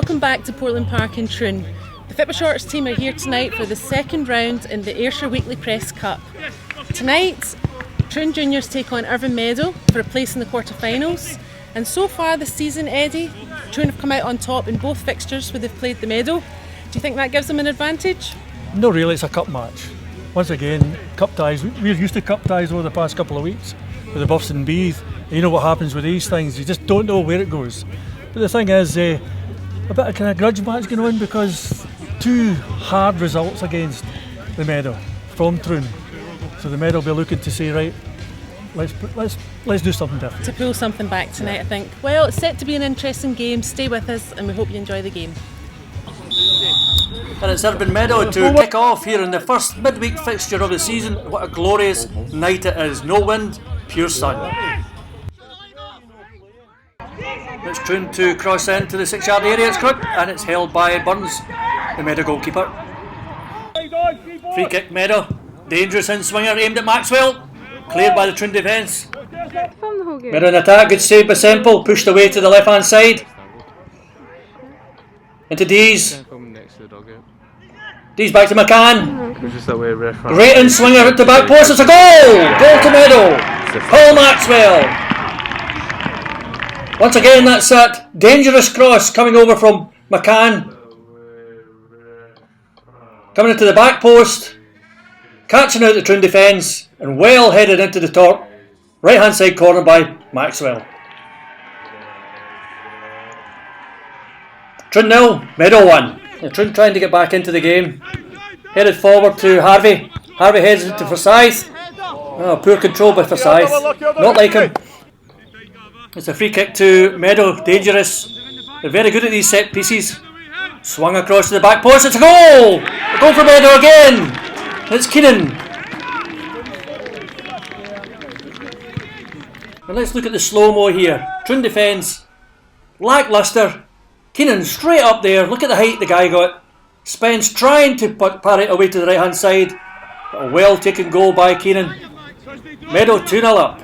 Welcome back to Portland Park in Troon. The Fitba Shorts team are here tonight for the second round in the Ayrshire Weekly Press Cup. Tonight, Troon Juniors take on Irvine Meadow for a place in the quarter-finals. And so far this season, Eddie, Troon have come out on top in both fixtures where they've played the Meadow. Do you think that gives them an advantage? No, really, it's a cup match. Once again, cup ties. We're used to cup ties over the past couple of weeks with the Buffs and Bees. You know what happens with these things, you just don't know where it goes. But the thing is, a bit of kind of grudge match going on because two hard results against the Meadow from Troon. So the Meadow will be looking to say, right, let's do something different. To pull something back tonight, I think. Well, it's set to be an interesting game. Stay with us and we hope you enjoy the game. And it's Irvine Meadow to kick off here in the first midweek fixture of the season. What a glorious night it is. No wind, pure sun. It's Troon to cross into the 6-yard area. It's crooked and it's held by Burns, the Meadow goalkeeper. Free kick Meadow. Dangerous in swinger aimed at Maxwell. Cleared by the Troon defence. Meadow in attack. Good save by Semple. Pushed away to the left hand side. Into Dees. Dees back to McCann. Great in swinger at the back post. It's a goal! Goal to Meadow. Paul Maxwell. Once again, that's that dangerous cross coming over from McCann. Coming into the back post. Catching out the Troon defence. And well headed into the top right hand side corner by Maxwell. Troon 0, Meadow 1. Troon trying to get back into the game. Headed forward to Harvey. Harvey heads into Forsyth. Oh, poor control by Forsyth. Not like him. It's a free kick to Meadow. Dangerous. They're very good at these set pieces. Swung across to the back post. It's a goal! A goal for Meadow again. It's Keenan. And let's look at the slow-mo here. Troon defence. Lacklustre. Keenan straight up there. Look at the height the guy got. Spence trying to parry it away to the right hand side. But a well taken goal by Keenan. Meadow 2-0 up.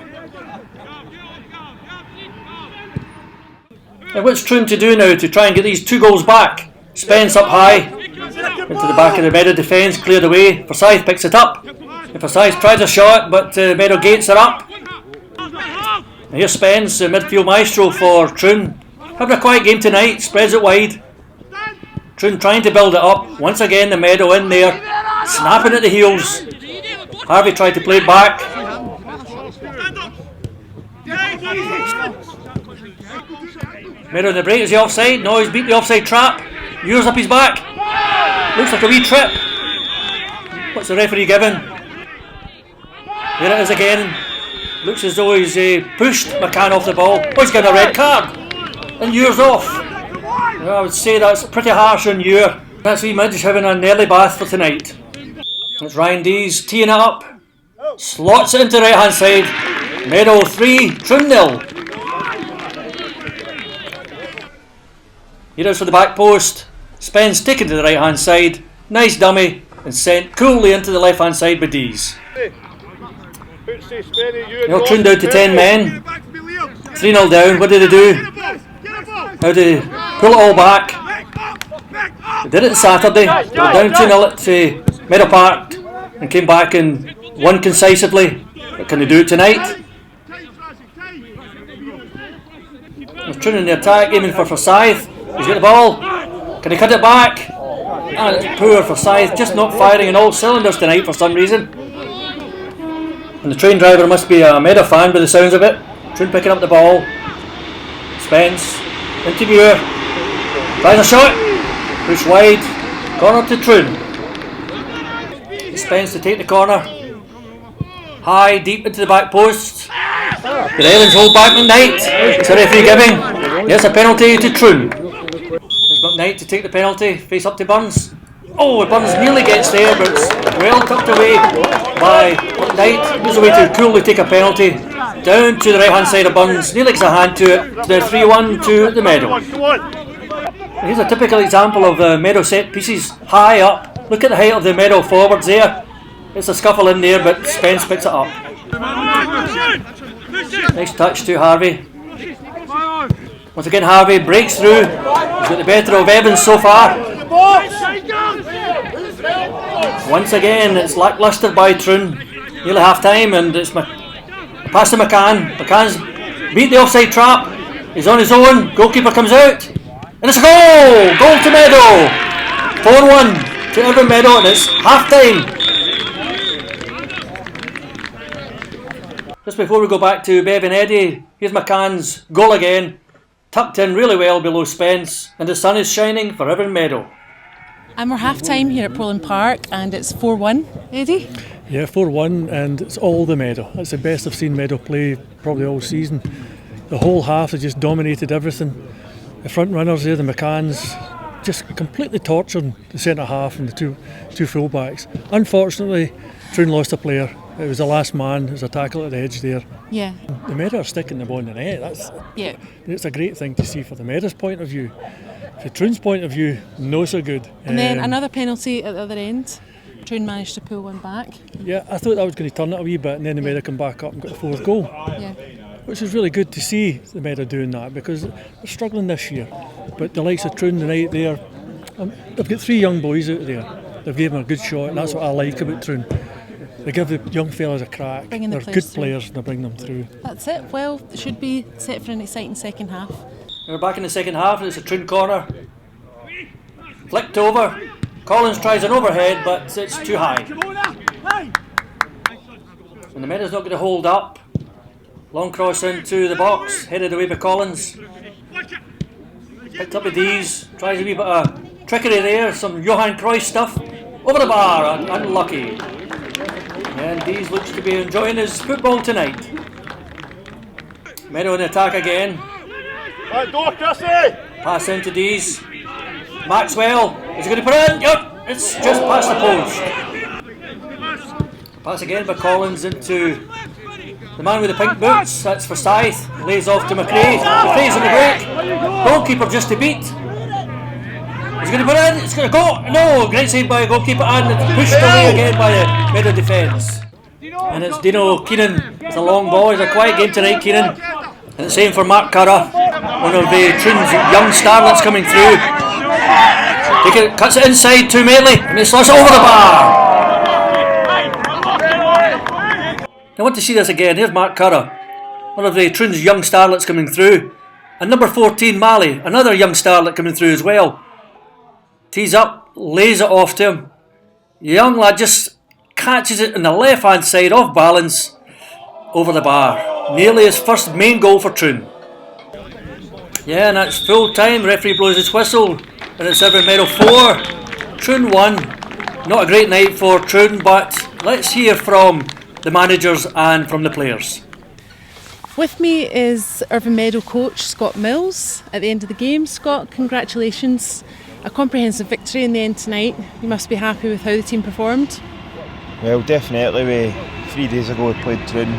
And what's Troon to do now to try and get these 2 goals back? Spence up high. Into the back of the Meadow defence. Cleared away. Forsyth picks it up. And Forsyth tries a shot but Meadow gates her up. And here's Spence, the midfield maestro for Troon. Having a quiet game tonight, spreads it wide. Troon trying to build it up. Once again, the Meadow in there, snapping at the heels. Harvey tried to play it back. Meadow in the break, is he offside? No, he's beat the offside trap. Ears up his back. Looks like a wee trip. What's the referee giving? There it is again. Looks as though he's pushed McCann off the ball. Oh, he's getting a red card. And Ewer's off. I would say that's pretty harsh on Ewer. That's wee Midge having an early bath for tonight. It's Ryan Dees teeing it up. Slots it into the right hand side. Meadow 3, Troon 0. Here is for the back post. Spence taken to the right hand side. Nice dummy. And sent coolly into the left hand side by Dees. Troon down to 10 men. 3-0 down. What did they do? How do they pull it all back? They did it Saturday. They were down 2-0 at Meadow Park and came back and won concisively. But can they do it tonight? Troon in the attack, aiming for Forsyth. He's got the ball. Can he cut it back? And it's poor Forsyth, just not firing on all cylinders tonight for some reason. And the train driver must be a Meadow fan by the sounds of it. Troon picking up the ball. Spence. Interviewer. Tries a shot. Push wide. Corner to Troon. Spence to take the corner. High, deep into the back post. The Islands hold back McKnight. It's a referee giving. Yes, a penalty to Troon. It's McKnight to take the penalty. Face up to Burns. Oh, Burns nearly gets there, but it's well tucked away by McKnight. Moves away to coolly take a penalty. Down to the right hand side of Burns. Nearly gets a hand to it. The 3-1 to the Meadow. Here's a typical example of the Meadow set pieces. High up. Look at the height of the Meadow forwards there. It's a scuffle in there, but Spence picks it up. Nice touch to Harvey. Once again, Harvey breaks through. He's got the better of Evans so far. Once again, it's lacklustre by Troon. Nearly half time, and it's pass to McCann. McCann's beat the offside trap. He's on his own. Goalkeeper comes out. And it's a goal! Goal to Meadow. 4-1 to Irvine Meadow, and it's half time. Just before we go back to Bev and Eddie, here's McCann's goal again. Tucked in really well below Spence, and the sun is shining for Irvine Meadow. And we're half time here at Poland Park, and it's 4-1. Eddie? Yeah, 4-1, and it's all the Meadow. That's the best I've seen Meadow play probably all season. The whole half, they just dominated everything. The front runners there, the McCanns, just completely tortured the centre half and the two full-backs. Unfortunately, Troon lost a player. It was the last man. There was a tackle at the edge there. Yeah. The Meadow are sticking the ball in the net. It's a great thing to see for the Meadow's point of view. For Troon's point of view, no so good. And then another penalty at the other end. Troon managed to pull one back. Yeah, I thought that was going to turn it a wee bit, and then the Meadow come back up and got the fourth goal. Yeah. Which is really good to see the Meadow doing that, because they're struggling this year. But the likes of Troon tonight, they've got 3 young boys out there. They've given them a good shot, and that's what I like about Troon. They give the young fellas a crack. Bringing They're the good through. players, and they bring them through. That's it. Well, it should be set for an exciting second half. We're back in the second half. It's a Troon corner. Flicked over. Collins tries an overhead, but it's too high. And the Meadow's not going to hold up. Long cross into the box, headed away by Collins. Picked up with Dees. Tries a wee bit of trickery there. Some Johan Cruyff stuff. Over the bar. Unlucky. And Dees looks to be enjoying his football tonight. Meadow in attack again. Pass into Dees. Maxwell, is he going to put it in? Yep, it's just past the post. Pass again by Collins into the man with the pink boots. That's for Scythe. Lays off to McRae. McRae's in the break. Goalkeeper just to beat. He's going to put it in. It's going to go. No, great save by a goalkeeper, and it's pushed away again by the Meadow defence. And it's Dino Keenan. It's a long ball. It's a quiet game tonight, Keenan. And the same for Mark Curra, one of the Troon's young starlets coming through. Cuts it inside to Maitland, and it's over the bar. I want to see this again. Here's Mark Curra, one of the Troon's young starlets coming through. And number 14, Malley, another young starlet coming through as well. Tees up, lays it off to him. The young lad just catches it on the left hand side, off balance, over the bar. Nearly his first main goal for Troon. Yeah, and that's full time. Referee blows his whistle, and it's Irvine Meadow 4, Troon 1. Not a great night for Troon, but let's hear from the managers and from the players. With me is Irvine Meadow coach Scott Mills at the end of the game. Scott, congratulations. A comprehensive victory in the end tonight. You must be happy with how the team performed. Well, definitely. 3 days ago we played Troon.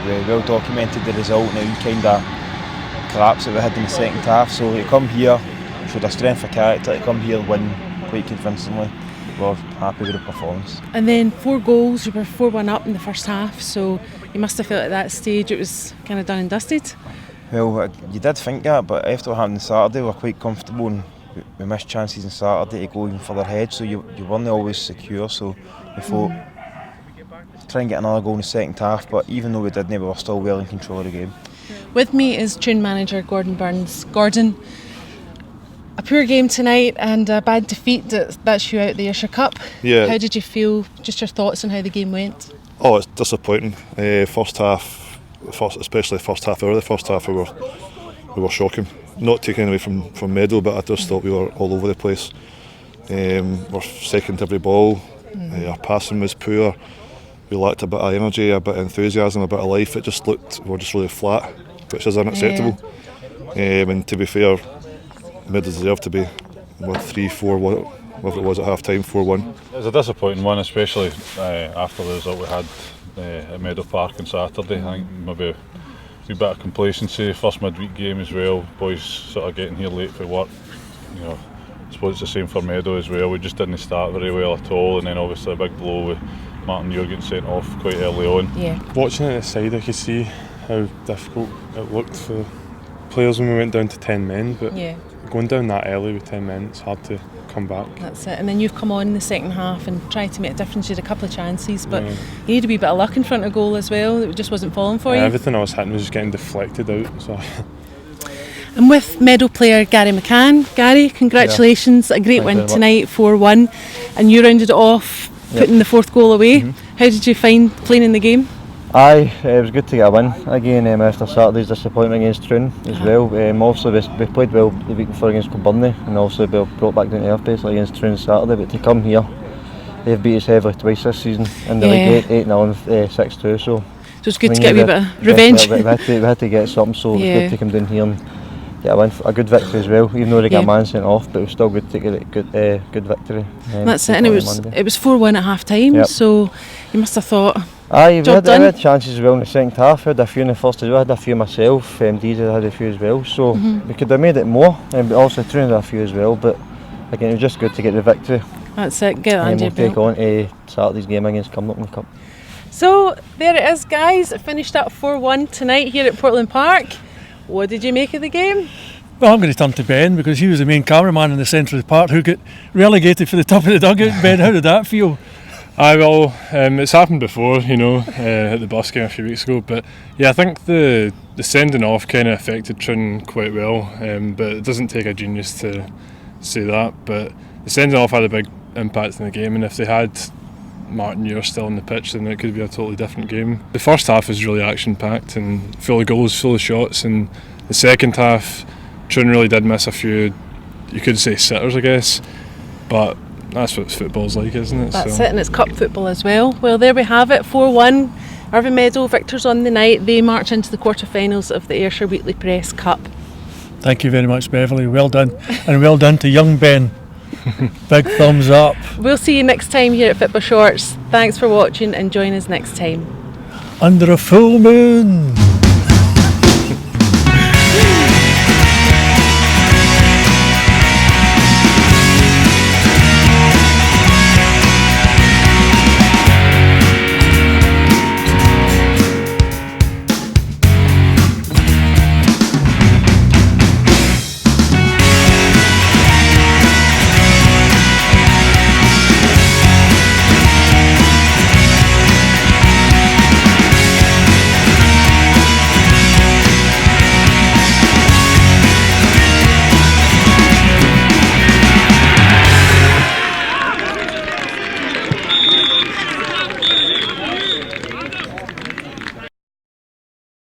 We well documented the result and the kind of collapse that we had in the second half. So to come here, we showed a strength of character. To come here and win quite convincingly. We're happy with the performance. And then 4 goals, you were 4-1 up in the first half, so you must have felt at that stage it was kind of done and dusted. Well, you did think that, but after what happened on Saturday, we were quite comfortable and we missed chances on Saturday to go even further ahead, so you weren't always secure, so we thought try and get another goal in the second half, but even though we didn't, we were still well in control of the game. With me is Troon manager Gordon Burns. Gordon, a poor game tonight and a bad defeat that's you out the Ayrshire Cup. Yeah. How did you feel? Just your thoughts on how the game went? Oh, it's disappointing. First half, especially the first half hour. The first half we were shocking. Not taking away from Meadow, but I just thought we were all over the place. We're second to every ball. Our passing was poor. We lacked a bit of energy, a bit of enthusiasm, a bit of life. It just looked, we were just really flat, which is unacceptable. And to be fair, Meadow deserved to be 3-4, whatever it was at half time, 4-1. It was a disappointing one, especially after the result we had at Meadow Park on Saturday. I think maybe a wee bit of complacency, first midweek game as well, boys sort of getting here late for work. You know, I suppose it's the same for Meadow as well. We just didn't start very well at all, and then obviously a big blow with Martin Muir getting sent off quite early on. Yeah. Watching it aside, I could see how difficult it looked for players when we went down to 10 men, but Yeah, going down that early with 10 men, it's hard to come back. that's it. And then you've come on in the second half and tried to make a difference. You had a couple of chances, but Yeah. you need a wee bit of luck in front of goal as well. It just wasn't falling for you. Everything I was hitting was just getting deflected out. So And with Meadow player Gary McCann. Gary, congratulations, a great Thank you win very much. tonight, 4-1, and you rounded it off, putting the fourth goal away. How did you find playing in the game? Aye, it was good to get a win again after Saturday's disappointment against Troon as well. Obviously we played well the week before against Kilburn, and also we brought back down to earth basically against Troon Saturday, but to come here, they've beat us heavily twice this season in the league, 8-0 and 6-2, so it's good to get a wee bit of revenge. We had to get something, so it was good to come down here and get a win, a good victory as well, even though they got a man sent off, but it was still good to get a good victory. That's it, and it was 4-1 at half time, so you must have thought, aye, we job had done. chances as well in the second half. I had a few in the first as well. I had a few myself. DJ had a few as well. So we could have made it more. But also Troon had a few as well. But again, it was just good to get the victory. that's it, get it And under we'll your take belt. on to Saturday's game against Cumnock in the Cup. So there it is, guys. It finished up 4-1 tonight here at Portland Park. What did you make of the game? Well, I'm going to turn to Ben because he was the main cameraman in the centre of the park who got relegated for the top of the dugout. Ben, how did that feel? Aye, well, it's happened before, at the bus game a few weeks ago. But yeah, I think the sending off kind of affected Troon quite well. But it doesn't take a genius to say that. But the sending off had a big impact in the game, and if they had Martin Muir still on the pitch, then it could be a totally different game. The first half was really action-packed and full of goals, full of shots, and the second half, Troon really did miss a few, you could say sitters, I guess, but that's what football's like, isn't it? That's it, and it's cup football as well. Well, there we have it, 4-1. Irvine Meadow victors on the night. They march into the quarter-finals of the Ayrshire Weekly Press Cup. Thank you very much, Beverly. Well done. And well done to young Ben. Big thumbs up. We'll see you next time here at Fitba Shorts. Thanks for watching and join us next time. Under a full moon.